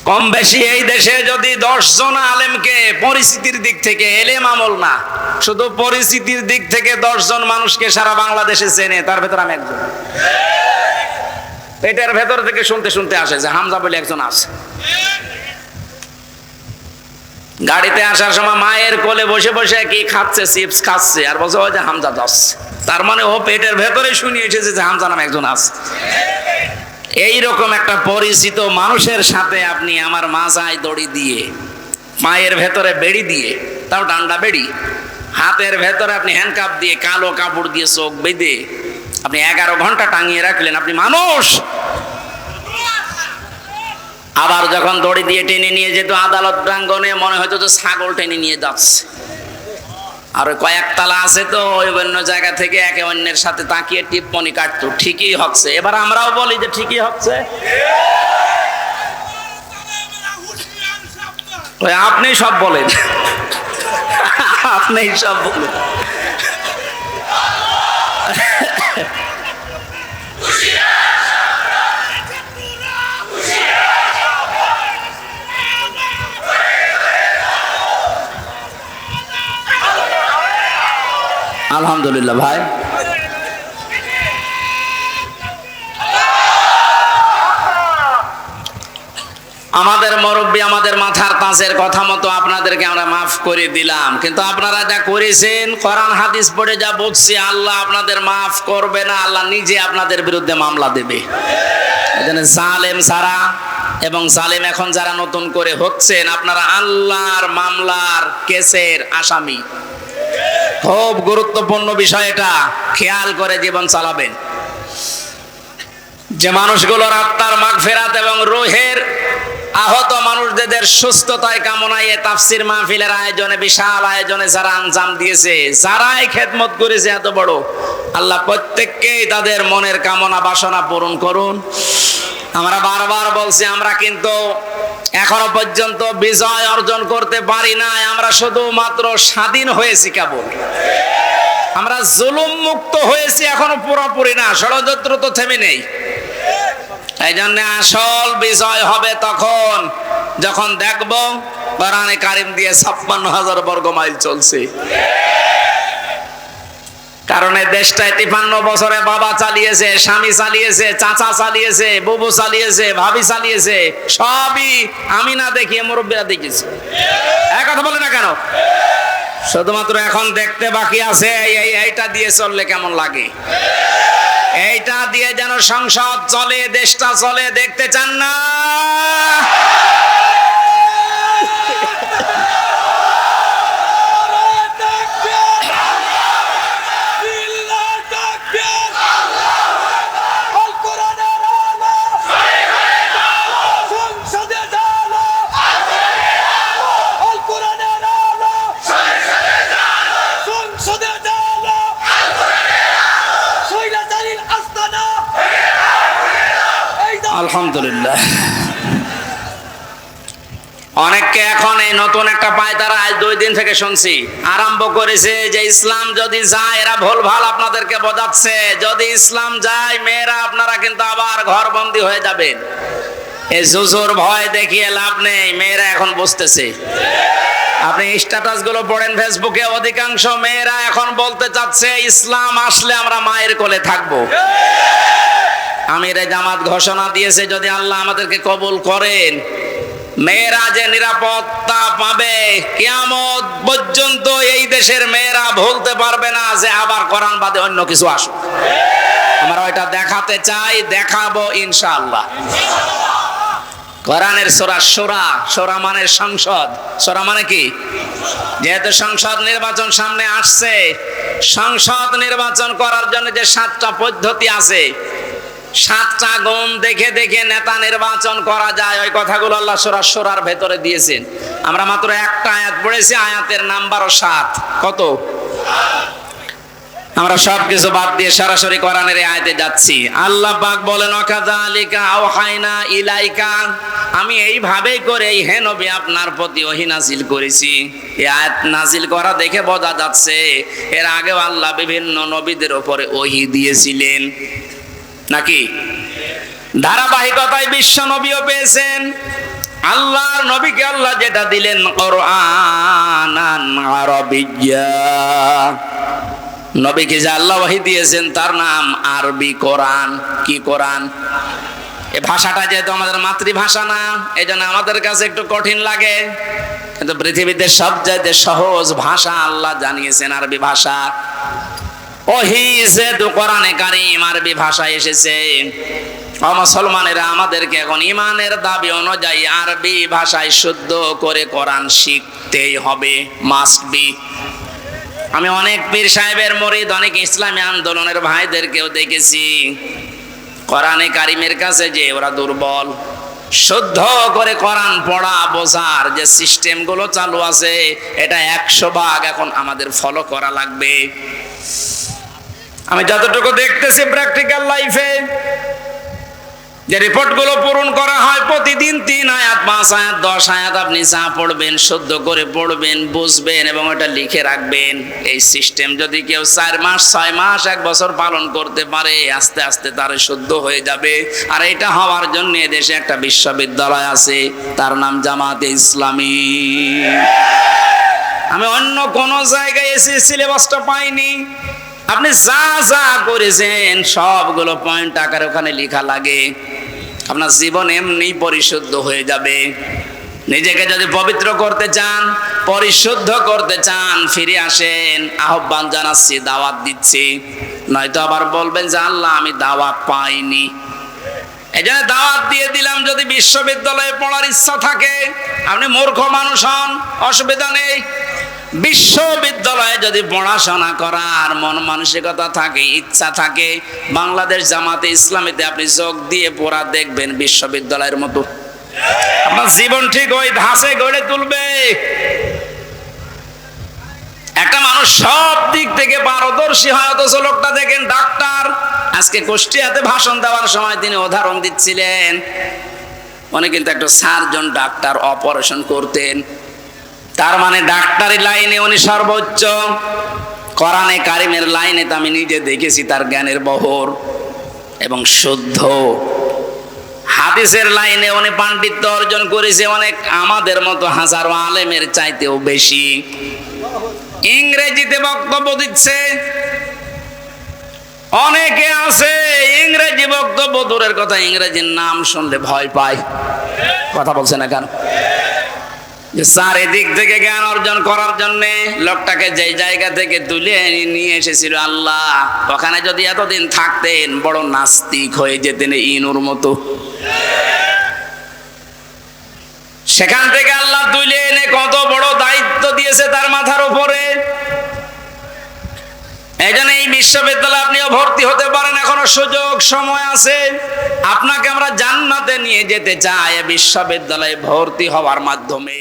কম বেশি এই দেশে যদি 10 জন আলেমকে পরিস্থিতির দিক থেকে, এলেম আমল না, শুধু পরিস্থিতির দিক থেকে 10 জন মানুষকে সারা বাংলাদেশে চেনে, তার ভেতর আমি একজন। পেটের ভেতর থেকে শুনতে শুনতে আসে যে হামজা বলে একজন আছে। গাড়িতে আসার সময় মায়ের কোলে বসে বসে কি খাচ্ছে, চিপস খাচ্ছে, আর বলছে ওই যে হামজা যাচ্ছে, তার মানে ও পেটের ভেতরে শুনে এসেছে যে হামজা নামে একজন আছে। এইরকম একটা পরিচিত মানুষের সাথে আপনি আমার মাজায় দড়ি দিয়ে, পায়ের ভেতরে বেড়ি দিয়ে, তাও ডান্ডা বেড়ি, হাতের ভেতরে আপনি হ্যান্ডকাপ দিয়ে, কালো কাপড় দিয়ে চোখ বেঁধে আপনি 11 ঘন্টা টাঙিয়ে রাখলেন, আপনি মানুষ? আবার যখন দড়ি দিয়ে টেনে নিয়ে যেত আদালত প্রাঙ্গণে, মনে হতো তো ছাগল টেনে নিয়ে যাচ্ছে। আর কয়েকতলা আছে তো, ওই অন্য জায়গা থেকে একে অন্যের সাথে তাকিয়ে টিপ্পনি কাটতো, ঠিকই হচ্ছে। এবার আমরাও বলি যে ঠিকই হচ্ছে। আপনি সব বলেন, আপনি সব বলেন। আলহামদুলিল্লাহ ভাই, আমাদের মুরব্বী আমাদের মাথার তাজের কথা মতো আপনাদেরকে আমরা মাফ করে দিলাম, কিন্তু আপনারা যা করেছেন, কোরআন হাদিস পড়ে যা বলছি, আল্লাহ আপনাদের মাফ করবে না, আল্লাহ নিজে আপনাদের বিরুদ্ধে মামলা দেবে। এজন্য জালেম সারা এবং জালেম এখন যারা নতুন করে হচ্ছেন, আপনারা আল্লাহর মামলার কেসের আসামি। খুব গুরুত্বপূর্ণ বিষয় এটা, খেয়াল করে জীবন চালাবেন। যে মানুষগুলোর আত্মার মাগফিরাত এবং রূহের আহত মানুষদের সুস্থতায় কামনায় তাফসীর মাহফিলের আয়োজনে, বিশাল আয়োজনে যারা আঞ্জাম দিয়েছে, যারাই খেদমত করেছে এত বড়, আল্লাহ প্রত্যেককেই তাদের মনের কামনা বাসনা পূরণ করুন। আমরা বারবার বলছি, আমরা কিন্তু এখনো পর্যন্ত বিজয় অর্জন করতে পারি না, আমরা শুধুমাত্র স্বাধীন হয়েছি কেবল। আমরা জুলুম মুক্ত হয়েছি, এখনো পুরোপুরি না, ষড়যন্ত্র তো থেমে নেই। এই জন্য আসল বিজয় হবে তখন যখন দেখব কোরআনে কারিম দিয়ে 56,000 বর্গ মাইল চলছে। কারণ এই দেশটায় 53 বছরে বাবা চালিয়েছে, স্বামী চালিয়েছে, চাচা চালিয়েছে, বুবু চালিয়েছে, ভাবি চালিয়েছে, সবই আমি না দেখিয়ে মুরব্বীরা দেখিয়েছে। এক কথা বলে না কেন? শুধুমাত্র এখন দেখতে বাকি আছে এইটা দিয়ে চললে কেমন লাগে, এইটা দিয়ে যেন সংসদ চলে, দেশটা চলে, দেখতে চান না? আলহামদুলিল্লাহ। অনেককে এখন এই নতুন একটা পায়তারা আজ 2 দিন থেকে শুনছি আরম্ভ করেছে যে ইসলাম যদি যায়, এরা ভুলভাল আপনাদেরকে বোঝাচ্ছে, যদি ইসলাম যায় মেয়েরা আপনারা কিন্তু আবার ঘরবন্দি হয়ে যাবেন। এই জুজুর ভয় দেখিয়ে লাভ নেই, মেয়েরা এখন বুঝতেছে। আপনি স্ট্যাটাস গুলো পড়েন ফেসবুকে, অধিকাংশ মেয়েরা এখন বলতে চাচ্ছে ইসলাম আসলে আমরা মায়ের কোলে থাকবো। আমিরে জামাত ঘোষণা দিয়েছে, যদি আল্লাহ আমাদেরকে কবুল করেন, মেয়েরা যে নিরাপত্তা পাবে, কিয়ামত পর্যন্ত এই দেশের মেয়েরা ভুলতে পারবে না যে আবার কোরআন বাদে অন্য কিছু আসুক। আমরা ওইটা দেখাতে চাই, দেখাবো ইনশাআল্লাহ। কোরআনের সূরা শূরা, শূরা মানে সংসদ, শূরা মানে কি? যেহেতু সংসদ নির্বাচন সামনে আসছে, সংসদ নির্বাচন করার জন্য যে 7টা পদ্ধতি আছে, 7টা গুণ দেখে দেখে নেতা নির্বাচন করা যায়, ওই কথাগুলো আল্লাহ সূরা শূরার ভেতরে দিয়েছেন। আমরা মাত্র একটা আয়াত পড়েছি, আয়াতের নাম্বারও 7। কত? আমরা সবকিছু বাদ দিয়ে সরাসরি কোরআনের আয়াতে যাচ্ছি। আল্লাহ পাক বলেন, ওয়াকাযালিকা আওহাইনা ইলাইকা, আমি এইভাবেই করে হে নবী আপনার প্রতি ওহী নাজিল করেছি। এই আয়াত নাজিল করা দেখে বোঝা যাচ্ছে এর আগেও আল্লাহ বিভিন্ন নবীদের উপরে ওহী দিয়েছিলেন, নাকি? ধারাবাহিকতায় বিশ্ব নবীও পেয়েছেন, আল্লাহর নবীকে আল্লাহ যেটা দিলেন কোরআনান আরাবিয়্যা, নবীকে যে আল্লাহ ওহী দিয়েছেন তার নাম আরবি কোরআন। কি কোরআন? এই ভাষাটা যেহেতু আমাদের মাতৃভাষা না, এই জন্য আমাদের কাছে একটু কঠিন লাগে, কিন্তু পৃথিবীতে সবচাইতে সহজ ভাষা আল্লাহ জানিয়েছেন আরবি ভাষা। ওহী যেহেতু কোরআনে কারীম আরবি ভাষায় এসেছে, মুসলমানেরা আমাদেরকে এখন ইমানের দাবি অনুযায়ী আরবি ভাষায় শুদ্ধ করে কোরআন শিখতেই হবে, মাস্ট বি। আমি অনেক পীর সাহেবের মুরিদ, অনেক ইসলামী আন্দোলনের ভাইদেরকেও দেখেছি কোরআনে কারিমের কাছে যে ওরা দুর্বল। শুদ্ধ করে কোরআন পড়া বোঝার যে সিস্টেমগুলো চালু আছে, এটা 100% এখন আমাদের ফলো করা লাগবে। আমি যতটুকু দেখতেছি প্র্যাকটিক্যাল লাইফে, যে রিপোর্টগুলো পূরণ করা হয় প্রতিদিন 3 আয়াত 5 আয়াত 10 আয়াত আপনি যা পড়বেন শুদ্ধ করে পড়বেন, বুঝবেন এবং এটা লিখে রাখবেন। এই সিস্টেম যদি কেউ 4 মাস 6 মাস 1 বছর পালন করতে পারে, আস্তে আস্তে তার শুদ্ধ হয়ে যাবে। আর এটা হওয়ার জন্য দেশে একটা বিশ্ববিদ্যালয় আছে, তার নাম জামাতে ইসলামী। আমি অন্য কোন জায়গায় এসে সিলেবাসটা পাইনি। আপনি যা যা করেছেন সবগুলো পয়েন্ট আকারে ওখানে লেখা লাগে। আপনার জীবন এমনি পরিশুদ্ধ হয়ে যাবে। নিজেকে যদি পবিত্র করতে চান, পরিশুদ্ধ করতে চান, ফিরে আসেন। আহ্বান জানাচ্ছি, দাওয়াত দিচ্ছি। নয়তো আবার বলবেন যে আল্লাহ আমি দাওয়াত পাইনি। এই জন্য দাওয়াত দিয়ে দিলাম। যদি বিশ্ববিদ্যালয়ে পড়ার ইচ্ছা থাকে, আপনি মূর্খ মানুষ হন, অসুবিধা নেই। বিশ্ববিদ্যালয়ে যদি পড়াশোনা করার মন মানসিকতা থাকে, ইচ্ছা থাকে, বাংলাদেশ জামাতে ইসলামীতে আপনি যোগ দিয়ে পড়া দেখবেন বিশ্ববিদ্যালয়ের মতো। আপনার জীবন ঠিক ওই ধাঁচে গড়ে তুলবে। একটা মানুষ সব দিক থেকে পারদর্শী হয়, অথচ লোকটা দেখেন ডাক্তার। আজকে কুষ্টিয়াতে ভাষণ দেওয়ার সময় তিনি উদাহরণ দিচ্ছিলেন, উনি কিন্তু একটা সার্জন ডাক্তার, অপারেশন করতেন। তার মানে ডাক্তারি লাইনে উনি সর্বোচ্চ। কোরআনে কারিমের লাইনে তো আমি নিজে দেখেছি তার জ্ঞানের বহর এবং শুদ্ধ। হাদিসের লাইনে উনি পাণ্ডিত্য অর্জন করেছে অনেক আমাদের মতো হাজারো আলেমের চাইতেও বেশি। ইংরেজিতে বক্তব্য দিচ্ছে, অনেকে আছে ইংরেজি বক্তব্য দূরের কথা, ইংরেজির নাম শুনলে ভয় পায়। কথা বলছে না কেন? চারিদিক থেকে জ্ঞান অর্জন করার জন্য লোকটাকে যে জায়গা থেকে তুলে নিয়ে এসেছিল আল্লাহ, ওখানে যদি এতদিন থাকতেন বড় নাস্তিক হয়ে যেতেন ইনুর মতো। সেখান থেকে আল্লাহ তুলে এনে কত বড় দায়িত্ব দিয়েছে তার মাথার উপরে। এই জন্য এই বিশ্ববিদ্যালয়ে আপনিও ভর্তি হতে পারেন, এখনো সুযোগ সময় আছে। আপনাকে আমরা জান্নাতে নিয়ে যেতে চাই বিশ্ববিদ্যালয়ে ভর্তি হওয়ার মাধ্যমে।